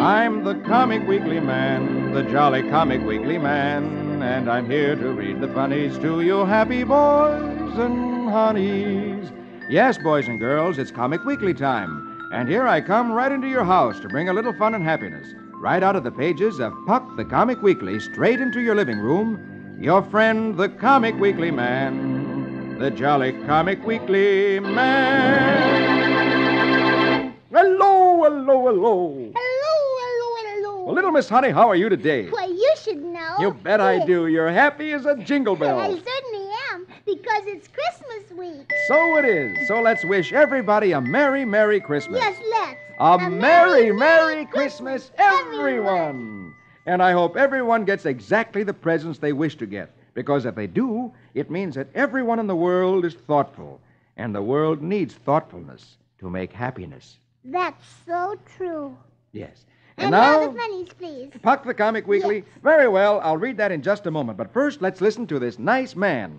I'm the Comic Weekly Man, the jolly Comic Weekly Man, and I'm here to read the funnies to you happy boys and honeys. Yes, boys and girls, it's Comic Weekly time, and here I come right into your house to bring a little fun and happiness, right out of the pages of Puck the Comic Weekly, straight into your living room. Your friend, the Comic Weekly Man, the jolly Comic Weekly Man. Hello, hello, hello. Well, little Miss Honey, how are you today? Well, you should know. You bet I do. You're happy as a jingle bell. I certainly am, because it's Christmas week. So it is. So let's wish everybody a Merry, Merry Christmas. Yes, let's. A Merry, Merry Christmas, everyone. And I hope everyone gets exactly the presents they wish to get. Because if they do, it means that everyone in the world is thoughtful. And the world needs thoughtfulness to make happiness. That's so true. Yes. And now the funnies, please. Puck the Comic Weekly? Yes. Very well, I'll read that in just a moment. But first, let's listen to this nice man.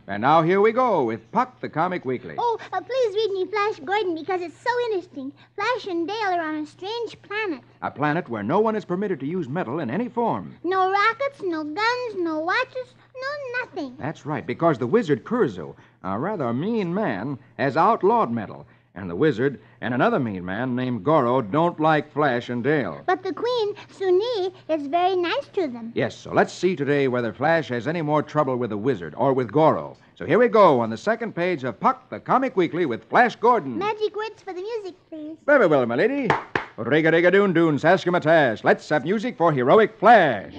And now here we go with Puck the Comic Weekly. Oh, please read me Flash Gordon because it's so interesting. Flash and Dale are on a strange planet. A planet where no one is permitted to use metal in any form. No rockets, no guns, no watches, no nothing. That's right, because the wizard Kurzo, a rather mean man, has outlawed metal. And the wizard and another mean man named Goro don't like Flash and Dale. But the Queen, Suni, is very nice to them. Yes, so let's see today whether Flash has any more trouble with the wizard or with Goro. So here we go on the second page of Puck the Comic Weekly with Flash Gordon. Magic words for the music, please. Very well, my lady. Rig-a-dig-a-doon-doon, sask-a-matash. Let's have music for heroic Flash.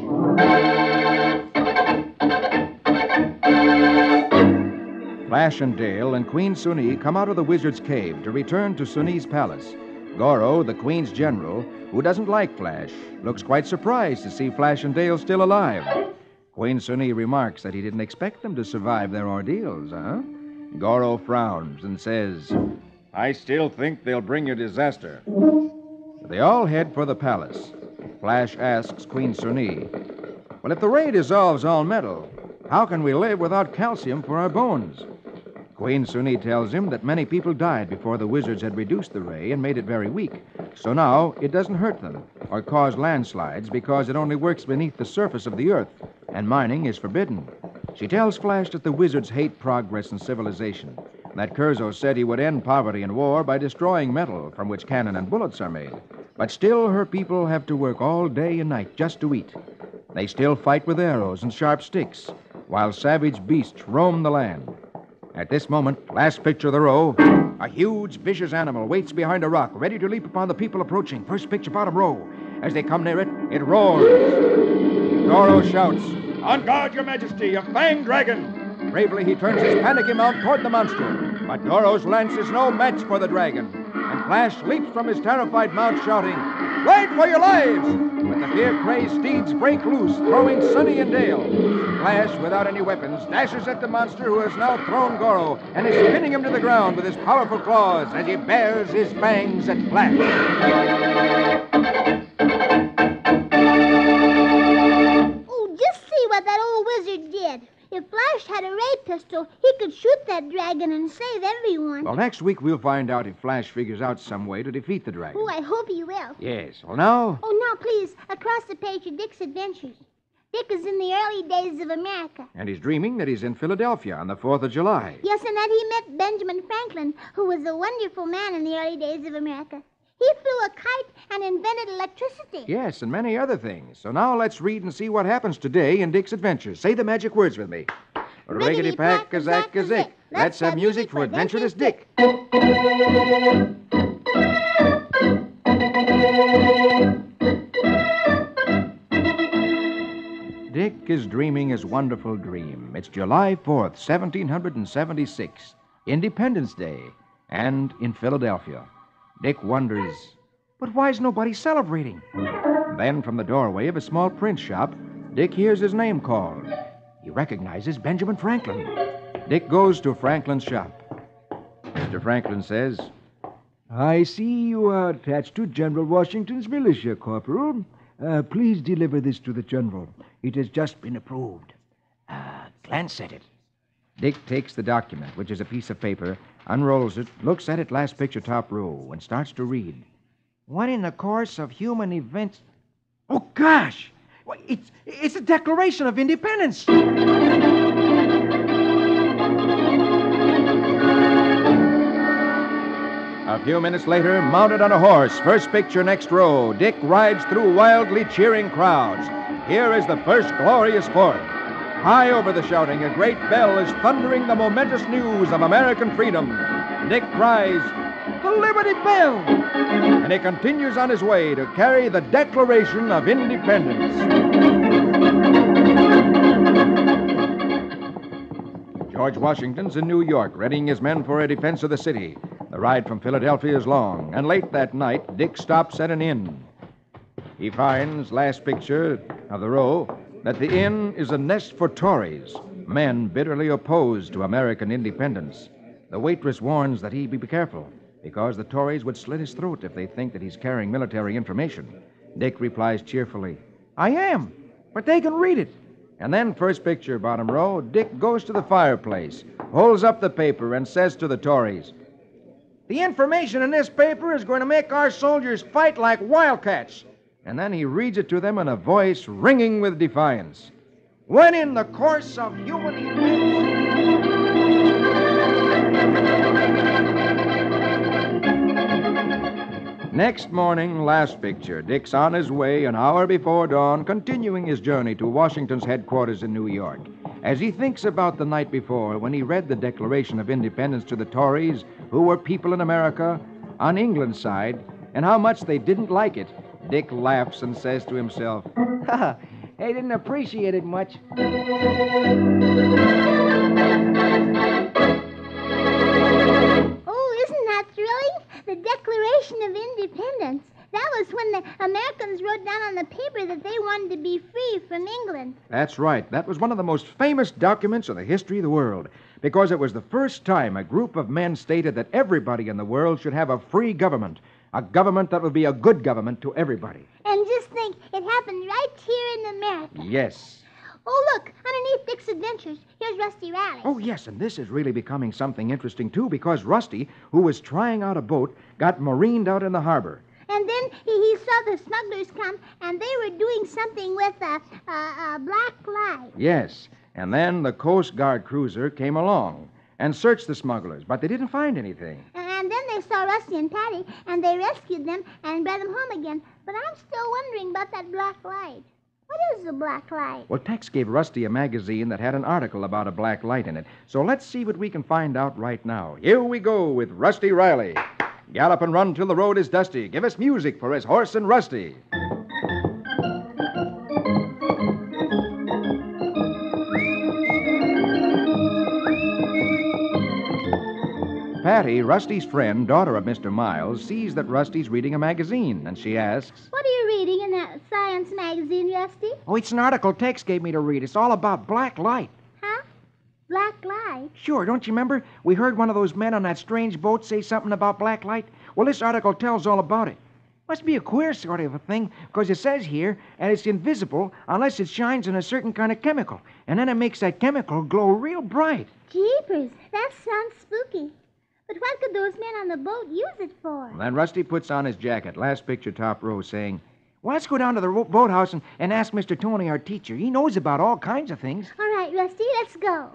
Flash and Dale and Queen Suni come out of the wizard's cave to return to Suni's palace. Goro, the Queen's general, who doesn't like Flash, looks quite surprised to see Flash and Dale still alive. Queen Suni remarks that he didn't expect them to survive their ordeals, Goro frowns and says, I still think they'll bring you disaster. They all head for the palace. Flash asks Queen Suni, well, if the ray dissolves all metal, how can we live without calcium for our bones? Queen Suni tells him that many people died before the wizards had reduced the ray and made it very weak. So now it doesn't hurt them or cause landslides because it only works beneath the surface of the earth, and mining is forbidden. She tells Flash that the wizards hate progress and civilization, that Kurzo said he would end poverty and war by destroying metal from which cannon and bullets are made. But still her people have to work all day and night just to eat. They still fight with arrows and sharp sticks, while savage beasts roam the land. At this moment, last picture of the row, a huge, vicious animal waits behind a rock, ready to leap upon the people approaching. First picture, bottom row. As they come near it, it roars. Goro shouts, On guard, your majesty, a fanged dragon! Bravely, he turns his panicky mount toward the monster. But Goro's lance is no match for the dragon. And Flash leaps from his terrified mount, shouting, Ride for your lives! But the fear-crazed steeds break loose, throwing Suni and Dale. Flash, without any weapons, dashes at the monster who has now thrown Goro and is pinning him to the ground with his powerful claws as he bares his fangs at Flash. Oh, just see what that old wizard did. If Flash had a ray pistol, he could shoot that dragon and save everyone. Well, next week we'll find out if Flash figures out some way to defeat the dragon. Oh, I hope he will. Yes. Well, now... Oh, now, please, across the page are Dick's adventures. Dick is in the early days of America. And he's dreaming that he's in Philadelphia on the 4th of July. Yes, and that he met Benjamin Franklin, who was a wonderful man in the early days of America. He flew a kite and invented electricity. Yes, and many other things. So now let's read and see what happens today in Dick's adventures. Say the magic words with me. Riggedy-pack-a-zack-a-zick. Let's have music for adventurous Dick. Dick is dreaming his wonderful dream. It's July 4th, 1776, Independence Day, and in Philadelphia. Dick wonders, but why is nobody celebrating? Then from the doorway of a small print shop, Dick hears his name called. He recognizes Benjamin Franklin. Dick goes to Franklin's shop. Mr. Franklin says, I see you are attached to General Washington's militia, Corporal. Please deliver this to the General. It has just been approved. glance at it. Dick takes the document, which is a piece of paper, unrolls it, looks at it last picture top row, and starts to read. When in the course of human events... Oh, gosh! It's a Declaration of Independence! A few minutes later, mounted on a horse, first picture next row, Dick rides through wildly cheering crowds. Here is the first glorious sport. High over the shouting, a great bell is thundering the momentous news of American freedom. Dick cries, "The Liberty Bell!" And he continues on his way to carry the Declaration of Independence. George Washington's in New York, readying his men for a defense of the city. The ride from Philadelphia is long, and late that night, Dick stops at an inn. He finds, last picture of the row, that the inn is a nest for Tories, men bitterly opposed to American independence. The waitress warns that he be careful, because the Tories would slit his throat if they think that he's carrying military information. Dick replies cheerfully, "I am, but they can read it." And then, first picture, bottom row, Dick goes to the fireplace, holds up the paper, and says to the Tories, "The information in this paper is going to make our soldiers fight like wildcats." And then he reads it to them in a voice ringing with defiance. When in the course of human events... Next morning, last picture, Dick's on his way an hour before dawn, continuing his journey to Washington's headquarters in New York. As he thinks about the night before, when he read the Declaration of Independence to the Tories, who were people in America, on England's side, and how much they didn't like it, Dick laughs and says to himself, "They didn't appreciate it much." Oh, isn't that thrilling? The Declaration of Independence. That was when the Americans wrote down on the paper that they wanted to be free from England. That's right. That was one of the most famous documents of the history of the world, because it was the first time a group of men stated that everybody in the world should have a free government, a government that would be a good government to everybody. And just think, it happened right here in America. Yes. Oh, look, underneath Dick's Adventures, here's Rusty Riley. Oh, yes, and this is really becoming something interesting, too, because Rusty, who was trying out a boat, got marined out in the harbor. And then he saw the smugglers come, and they were doing something with a black light. Yes, and then the Coast Guard cruiser came along and searched the smugglers, but they didn't find anything. And then they saw Rusty and Patty, and they rescued them and brought them home again. But I'm still wondering about that black light. What is a black light? Well, Tex gave Rusty a magazine that had an article about a black light in it. So let's see what we can find out right now. Here we go with Rusty Riley. Gallop and run till the road is dusty. Give us music for his horse and Rusty. Patty, Rusty's friend, daughter of Mr. Miles, sees that Rusty's reading a magazine, and she asks, What are you reading in that science magazine, Rusty? "Oh, it's an article Tex gave me to read. It's all about black light." Huh? Black light? Sure, don't you remember? We heard one of those men on that strange boat say something about black light. Well, this article tells all about it. Must be a queer sort of a thing, because it says here, and it's invisible unless it shines in a certain kind of chemical, and then it makes that chemical glow real bright. Jeepers, that sounds spooky. But what could those men on the boat use it for? Then Rusty puts on his jacket, last picture top row, saying, "Well, let's go down to the boathouse and ask Mr. Tony, our teacher. He knows about all kinds of things." All right, Rusty, let's go.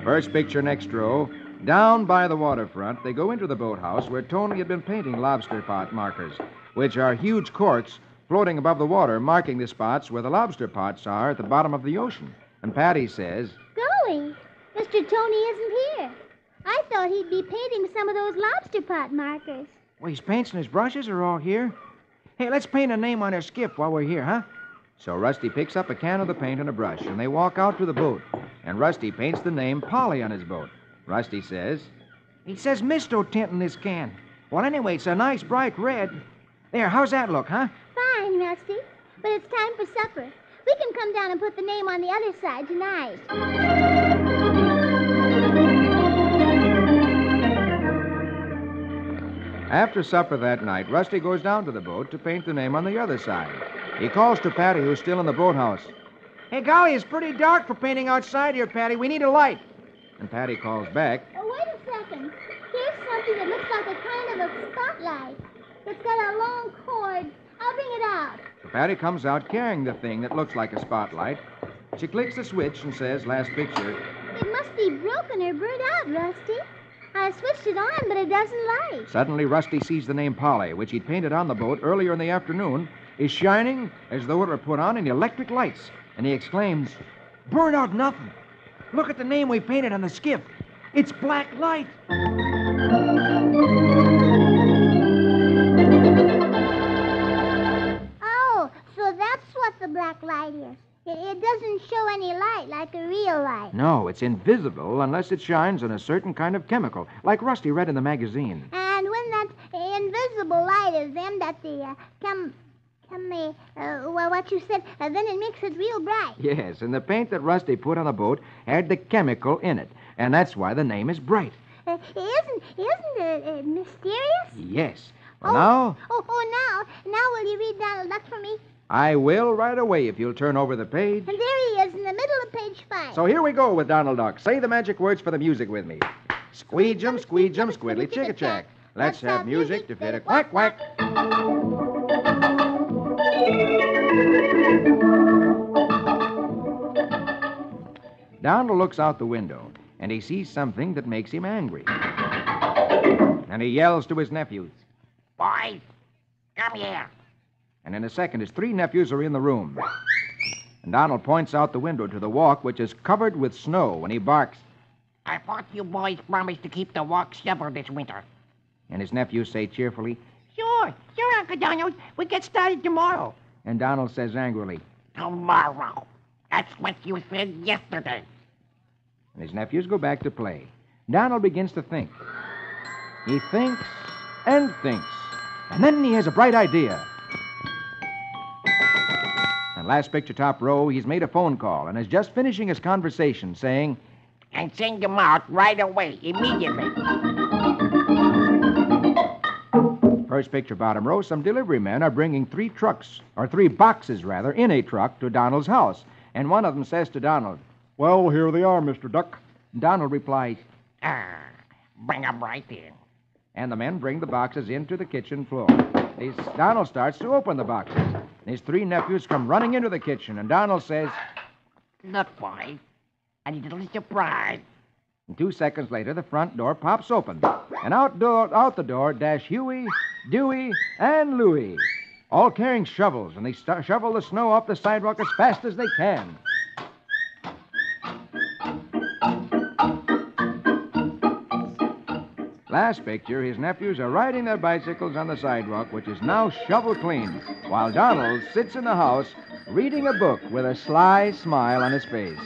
First picture next row. Down by the waterfront, they go into the boathouse where Tony had been painting lobster pot markers, which are huge corks floating above the water, marking the spots where the lobster pots are at the bottom of the ocean. And Patty says, Golly, Mr. Tony isn't here. I thought he'd be painting some of those lobster pot markers. "Well, his paints and his brushes are all here. Hey, let's paint a name on our skiff while we're here, huh?" So Rusty picks up a can of the paint and a brush, and they walk out to the boat. And Rusty paints the name Polly on his boat. Rusty says, "It says misto tint in this can. Well, anyway, it's a nice bright red. There, how's that look, huh?" Fine, Rusty. But it's time for supper. We can come down and put the name on the other side tonight. After supper that night, Rusty goes down to the boat to paint the name on the other side. He calls to Patty, who's still in the boathouse. Hey, golly, it's pretty dark for painting outside here, Patty. We need a light. And Patty calls back. Oh, wait a second. Here's something that looks like a kind of a spotlight. It's got a long cord. I'll bring it out. So Patty comes out carrying the thing that looks like a spotlight. She clicks the switch and says, last picture. It must be broken or burnt out, Rusty. I switched it on, but it doesn't light. Suddenly, Rusty sees the name Polly, which he'd painted on the boat earlier in the afternoon, is shining as though it were put on in electric lights. And he exclaims, burn out nothing. Look at the name we painted on the skiff. It's Black Light. Oh, so that's what the black light is. It doesn't show any light like a real light. No, it's invisible unless it shines on a certain kind of chemical, like Rusty read in the magazine. And when that invisible light is aimed at the what you said, then it makes it real bright. Yes, and the paint that Rusty put on the boat had the chemical in it, and that's why the name is Bright. Isn't it mysterious? Yes. Well, now... Now will you read Donald Duck for me? I will right away if you'll turn over the page. And there he is in the middle of page 5. So here we go with Donald Duck. Say the magic words for the music with me. Squeejum, squeejum, squiddly chicka-chack. Let's have music to fit a quack, quack. Donald looks out the window, and he sees something that makes him angry. And he yells to his nephews, Boys, come here. and in a second his 3 nephews are in the room. And Donald points out the window to the walk, which is covered with snow, and he barks. I thought you boys promised to keep the walk shoveled this winter. And his nephews say cheerfully, Sure, Uncle Donald. We get started tomorrow. and Donald says angrily, Tomorrow. That's what you said yesterday. and his nephews go back to play. Donald begins to think. He thinks and thinks, and then he has a bright idea. And last picture, top row, he's made a phone call and is just finishing his conversation, saying, And send them out right away, immediately. First picture, bottom row, some delivery men are bringing 3 boxes, in a truck to Donald's house. And one of them says to Donald, Well, here they are, Mr. Duck. Donald replies, Bring them right in. and the men bring the boxes into the kitchen floor. Donald starts to open the boxes. His 3 nephews come running into the kitchen, and Donald says, Look, boys, a little surprise. and 2 seconds later, the front door pops open, and out the door dash Huey, Dewey, and Louie, all carrying shovels, and they shovel the snow off the sidewalk as fast as they can. Last picture, his nephews are riding their bicycles on the sidewalk, which is now shovel clean, while Donald sits in the house reading a book with a sly smile on his face.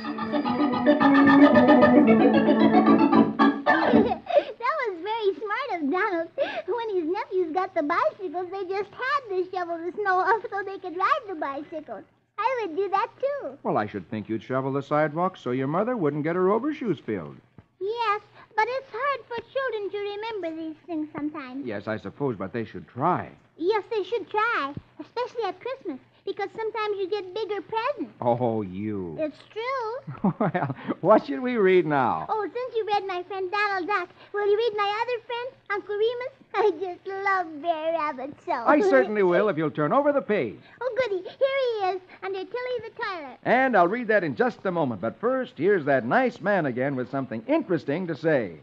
That was very smart of Donald. When his nephews got the bicycles, they just had to shovel the snow off so they could ride the bicycles. I would do that, too. Well, I should think you'd shovel the sidewalk so your mother wouldn't get her overshoes filled. Yes, but it's hard for children to remember these things sometimes. Yes, I suppose, but they should try. Yes, they should try, especially at Christmas, because sometimes you get bigger presents. Oh, you. It's true. Well, what should we read now? Oh, since you read my friend Donald Duck, will you read my other friend, Uncle Remus? I just love Bear Rabbit so. I certainly will if you'll turn over the page. Oh, goody. Here he is, under Tilly the Toilet. And I'll read that in just a moment. But first, here's that nice man again with something interesting to say.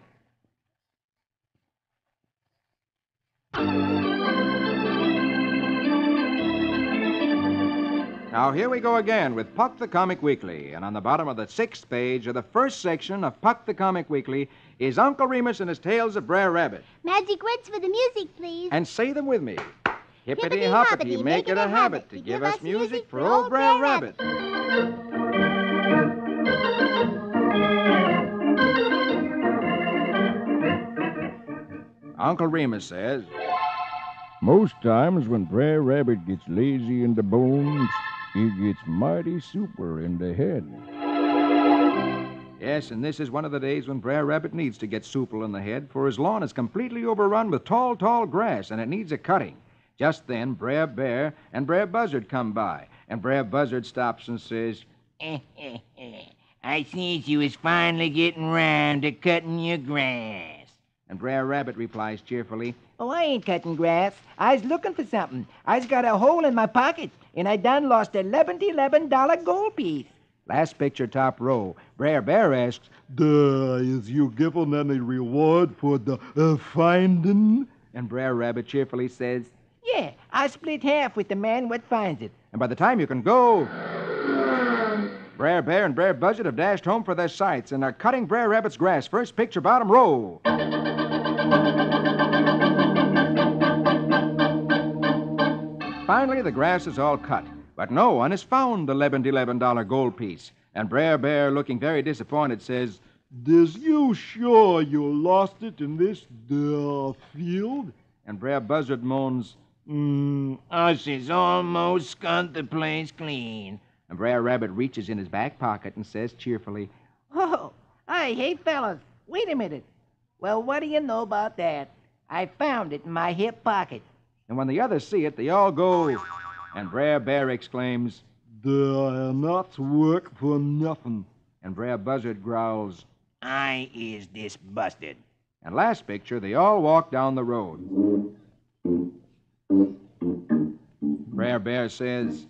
Now, here we go again with Puck the Comic Weekly. And on the bottom of the 6th page of the first section of Puck the Comic Weekly is Uncle Remus and his Tales of Brer Rabbit. Magic words for the music, please. And say them with me. Hippity-hoppity, make it a habit to give us music for old Brer Rabbit. Uncle Remus says, Most times when Brer Rabbit gets lazy in the bones, he gets mighty super in the head. yes, and this is one of the days when Brer Rabbit needs to get supple in the head, for his lawn is completely overrun with tall, tall grass, and it needs a cutting. Just then, Brer Bear and Brer Buzzard come by, and Brer Buzzard stops and says, I sees you is finally getting round to cutting your grass. and Brer Rabbit replies cheerfully, Oh, I ain't cutting grass. I's looking for something. I's got a hole in my pocket, and I done lost a $11 gold piece. Last picture, top row. Brer Bear asks, Is you given any reward for the finding? and Brer Rabbit cheerfully says, Yeah, I split half with the man what finds it. and by the time you can go, Brer Bear and Brer Buzzard have dashed home for their sights and are cutting Brer Rabbit's grass. First picture, bottom row. Finally, the grass is all cut, but no one has found the $11 gold piece. And Brer Bear, looking very disappointed, says, Is you sure you lost it in this field? and Brer Buzzard moans, Us is almost got the place clean. and Brer Rabbit reaches in his back pocket and says cheerfully, Oh, hey, fellas, wait a minute. Well, what do you know about that? I found it in my hip pocket. and when the others see it, they all go, and Brer Bear exclaims, They're not work for nothing. and Brer Buzzard growls, I is disbusted. and last picture, they all walk down the road. Brer Bear says,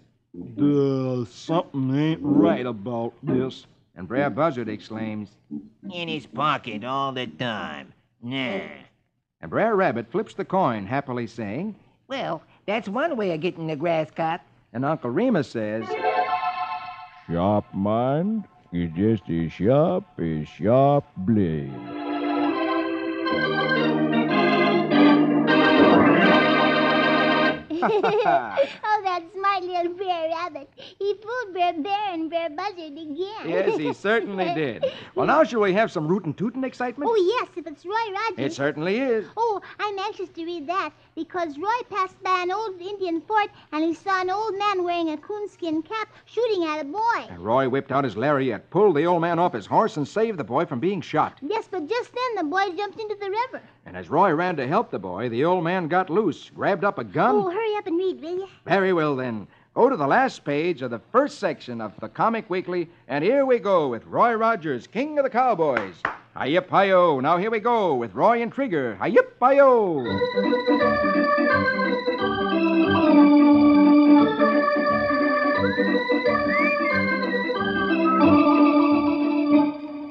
Something ain't right about this. and Brer Buzzard exclaims, In his pocket all the time. Nah. and Brer Rabbit flips the coin, happily saying, Well, that's one way of getting the grass cut. and Uncle Remus says, Sharp mind is just as sharp blade. Oh, that smart little Brer Rabbit. He fooled Brer Bear and Brer Buzzard again. Yes, he certainly did. Well, now shall we have some rootin' tootin' excitement? Oh, yes, if it's Roy Rogers. It certainly is. Oh, I'm anxious to read that because Roy passed by an old Indian fort and he saw an old man wearing a coonskin cap shooting at a boy. And Roy whipped out his lariat, pulled the old man off his horse, and saved the boy from being shot. Yes, but just then the boy jumped into the river. And as Roy ran to help the boy, the old man got loose, grabbed up a gun. Oh, hurry up and read, will you? Very well, then. Go to the last page of the first section of the Comic Weekly, and here we go with Roy Rogers, King of the Cowboys. Hi-yip, hi-yo. Now here we go with Roy and Trigger. Hi-yip, hi-yo.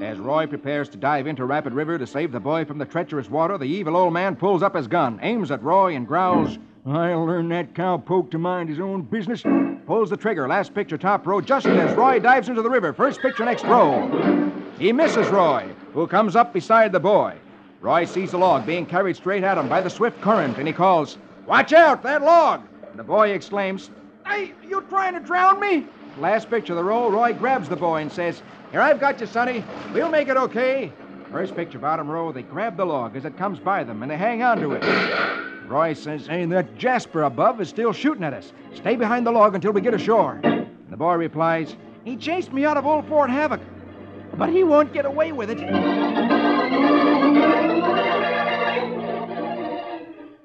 As Roy prepares to dive into Rapid River to save the boy from the treacherous water, the evil old man pulls up his gun, aims at Roy, and growls, I'll learn that cowpoke to mind his own business. pulls the trigger. Last picture, top row, just as Roy dives into the river. First picture, next row. He misses Roy, who comes up beside the boy. Roy sees the log being carried straight at him by the swift current, and he calls, Watch out, that log! And the boy exclaims, Hey, you trying to drown me? Last picture of the roll, Roy grabs the boy and says, Here, I've got you, Sonny. We'll make it okay. First picture, bottom row, they grab the log as it comes by them, and they hang on to it. Roy says, Hey, that Jasper above is still shooting at us. Stay behind the log until we get ashore. And the boy replies, He chased me out of old Fort Havoc, but he won't get away with it.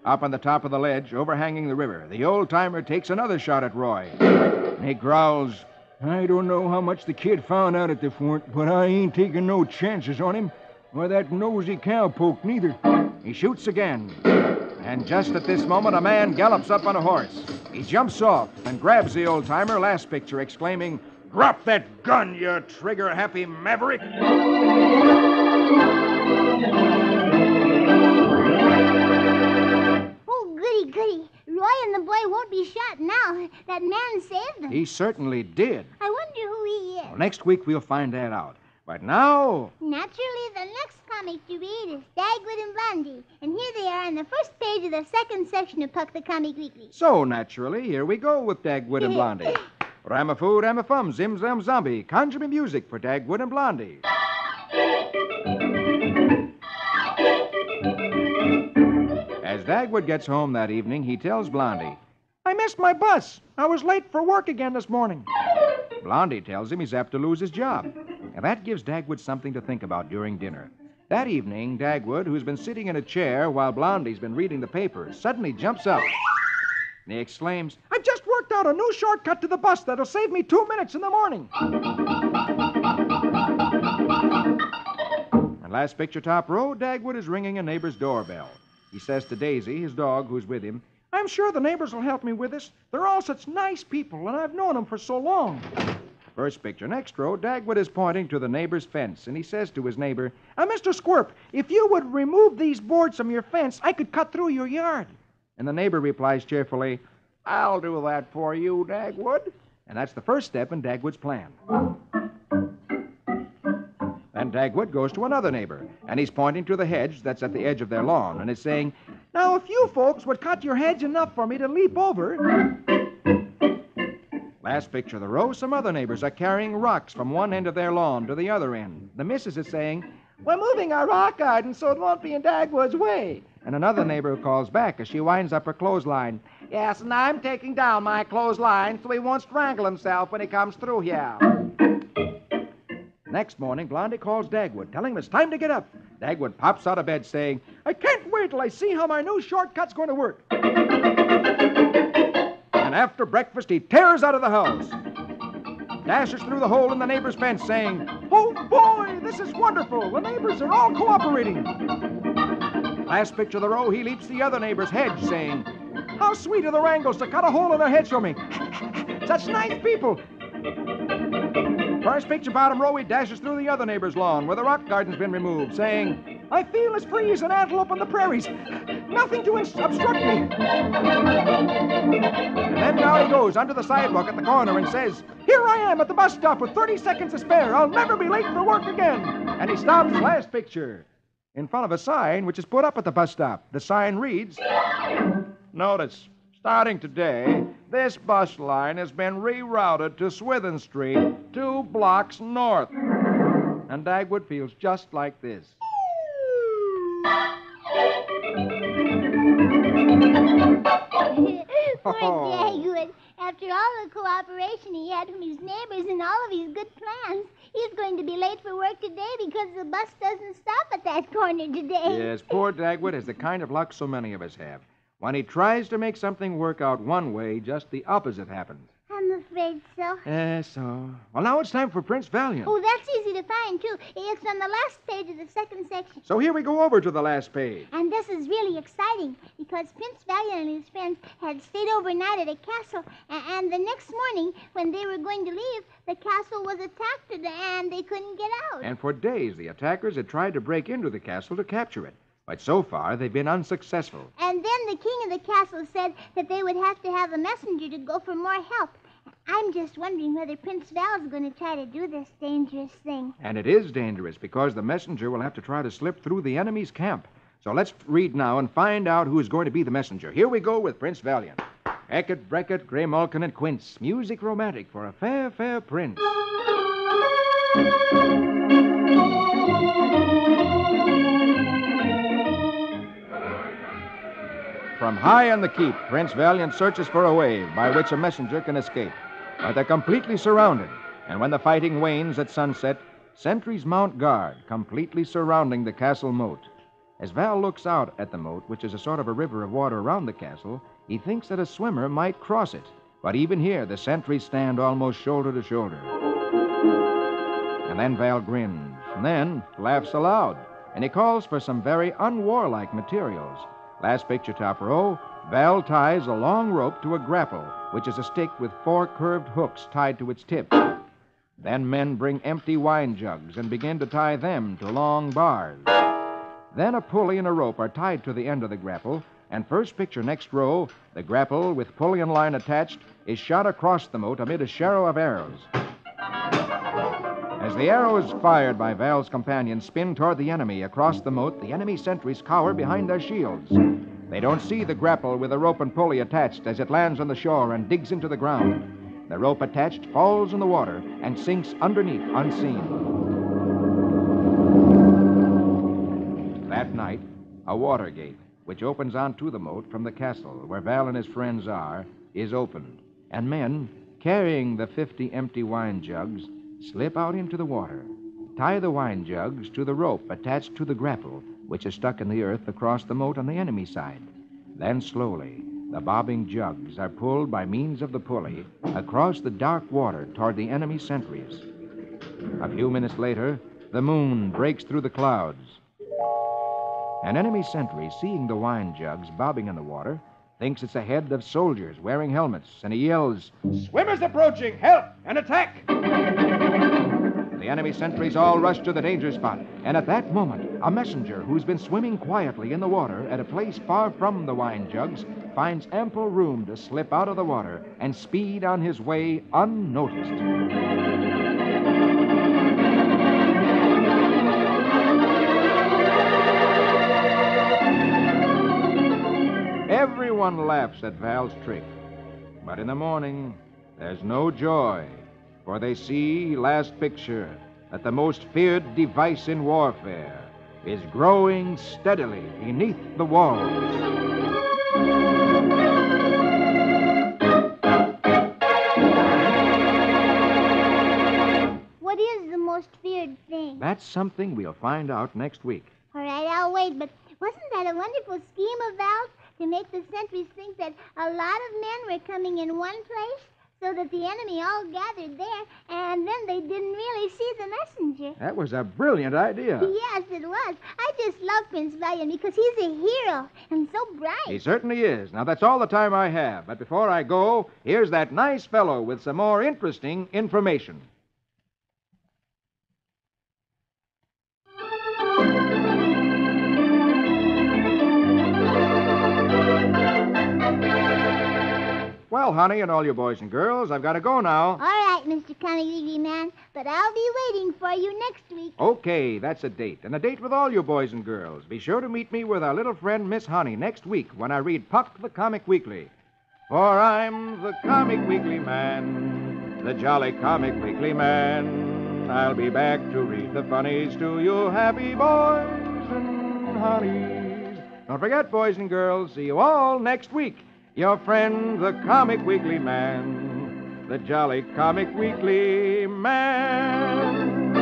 Up on the top of the ledge, overhanging the river, the old-timer takes another shot at Roy. And he growls, I don't know how much the kid found out at the fort, but I ain't taking no chances on him. Or that nosy cowpoke, neither. He shoots again. And just at this moment, a man gallops up on a horse. He jumps off and grabs the old-timer, last picture, exclaiming, Drop that gun, you trigger-happy maverick! Oh, goody, goody. Roy and the boy won't be shot now. That man saved them. He certainly did. I wonder who he is. Well, next week, we'll find that out. But now... Naturally, the next comic to read is Dagwood and Blondie. And here they are on the first page of the second section of Puck the Comic Weekly. So, naturally, here we go with Dagwood and Blondie. Ramafoo, Ramafum, Zim Zam Zombie. Conjure me music for Dagwood and Blondie. As Dagwood gets home that evening, he tells Blondie, I missed my bus. I was late for work again this morning. Blondie tells him he's apt to lose his job. And that gives Dagwood something to think about during dinner. That evening, Dagwood, who's been sitting in a chair while Blondie's been reading the paper, suddenly jumps up. And he exclaims, "I've just worked out a new shortcut to the bus that'll save me 2 minutes in the morning." And last picture, top row, Dagwood is ringing a neighbor's doorbell. He says to Daisy, his dog, who's with him, "I'm sure the neighbors will help me with this. They're all such nice people, and I've known them for so long." First picture, next row, Dagwood is pointing to the neighbor's fence, and he says to his neighbor, "Mr. Squirp, if you would remove these boards from your fence, I could cut through your yard." And the neighbor replies cheerfully, "I'll do that for you, Dagwood." And that's the first step in Dagwood's plan. Then Dagwood goes to another neighbor, and he's pointing to the hedge that's at the edge of their lawn, and is saying, "Now, if you folks would cut your hedge enough for me to leap over..." Last picture of the row, some other neighbors are carrying rocks from one end of their lawn to the other end. The missus is saying, "We're moving our rock garden so it won't be in Dagwood's way." And another neighbor calls back as she winds up her clothesline, "Yes, and I'm taking down my clothesline so he won't strangle himself when he comes through here." Next morning, Blondie calls Dagwood, telling him it's time to get up. Dagwood pops out of bed saying, "I can't wait till I see how my new shortcut's going to work." And after breakfast, he tears out of the house, dashes through the hole in the neighbor's fence, saying, "Oh, boy, this is wonderful. The neighbors are all cooperating." Last picture of the row, he leaps the other neighbor's hedge, saying, "How sweet of the Wrangles to cut a hole in their hedge for me. Such nice people." First picture, bottom row, he dashes through the other neighbor's lawn where the rock garden's been removed, saying, "I feel as free as an antelope on the prairies. Nothing to obstruct me." And then now he goes onto the sidewalk at the corner and says, "Here I am at the bus stop with 30 seconds to spare. I'll never be late for work again." And he stops, last picture, in front of a sign which is put up at the bus stop. The sign reads, "Notice, starting today, this bus line has been rerouted to Swithin Street, 2 blocks north." And Dagwood feels just like this. Poor Dagwood. After all the cooperation he had from his neighbors and all of his good plans, he's going to be late for work today because the bus doesn't stop at that corner today. Yes, poor Dagwood has the kind of luck so many of us have. When he tries to make something work out one way, just the opposite happens. I'm afraid so. So. Well, now it's time for Prince Valiant. Oh, that's easy to find, too. It's on the last page of the second section. So here we go over to the last page. And this is really exciting because Prince Valiant and his friends had stayed overnight at a castle, and the next morning, when they were going to leave, the castle was attacked and they couldn't get out. And for days, the attackers had tried to break into the castle to capture it. But so far, they've been unsuccessful. And then the king of the castle said that they would have to have a messenger to go for more help. I'm just wondering whether Prince Val's going to try to do this dangerous thing. And it is dangerous because the messenger will have to try to slip through the enemy's camp. So let's read now and find out who is going to be the messenger. Here we go with Prince Valiant. Eckert, Breckett, Grey Malkin, and Quince. Music romantic for a fair, fair prince. From high on the keep, Prince Valiant searches for a way by which a messenger can escape. But they're completely surrounded, and when the fighting wanes at sunset, sentries mount guard, completely surrounding the castle moat. As Val looks out at the moat, which is a sort of a river of water around the castle, he thinks that a swimmer might cross it. But even here, the sentries stand almost shoulder to shoulder. And then Val grins, and then laughs aloud, and he calls for some very unwarlike materials. Last picture, top row, Val ties a long rope to a grapple, which is a stick with 4 curved hooks tied to its tip. Then men bring empty wine jugs and begin to tie them to long bars. Then a pulley and a rope are tied to the end of the grapple, and first picture, next row, the grapple with pulley and line attached is shot across the moat amid a shower of arrows. As the arrows fired by Val's companions spin toward the enemy across the moat, the enemy sentries cower behind their shields. They don't see the grapple with the rope and pulley attached as it lands on the shore and digs into the ground. The rope attached falls in the water and sinks underneath unseen. That night, a water gate, which opens onto the moat from the castle where Val and his friends are, is opened, and men, carrying the 50 empty wine jugs, slip out into the water, tie the wine jugs to the rope attached to the grapple, which is stuck in the earth across the moat on the enemy side. Then slowly, The bobbing jugs are pulled by means of the pulley across the dark water toward the enemy sentries. A few minutes later, the moon breaks through the clouds. An enemy sentry, seeing the wine jugs bobbing in the water, thinks it's a head of soldiers wearing helmets, and he yells, "Swimmers approaching! Help and attack!" The enemy sentries all rush to the danger spot, and at that moment, a messenger who's been swimming quietly in the water at a place far from the wine jugs finds ample room to slip out of the water and speed on his way unnoticed. Everyone laughs at Val's trick. But in the morning, there's no joy, for they see, last picture, that the most feared device in warfare is growing steadily beneath the walls. What is the most feared thing? That's something we'll find out next week. All right, I'll wait, but wasn't that a wonderful scheme of Val's to make the sentries think that a lot of men were coming in one place so that the enemy all gathered there, and then they didn't really see the messenger? That was a brilliant idea. Yes, it was. I just love Prince Valiant because he's a hero and so bright. He certainly is. Now, that's all the time I have. But before I go, here's that nice fellow with some more interesting information. Well, honey, and all you boys and girls, I've got to go now. All right, Mr. Comic Weekly Man, but I'll be waiting for you next week. Okay, that's a date. And a date with all you boys and girls. Be sure to meet me with our little friend, Miss Honey, next week when I read Puck the Comic Weekly. For I'm the Comic Weekly Man, the jolly Comic Weekly Man. I'll be back to read the funnies to you happy boys and honeys. Don't forget, boys and girls, see you all next week. Your friend, the Comic Weekly Man, the jolly Comic Weekly Man.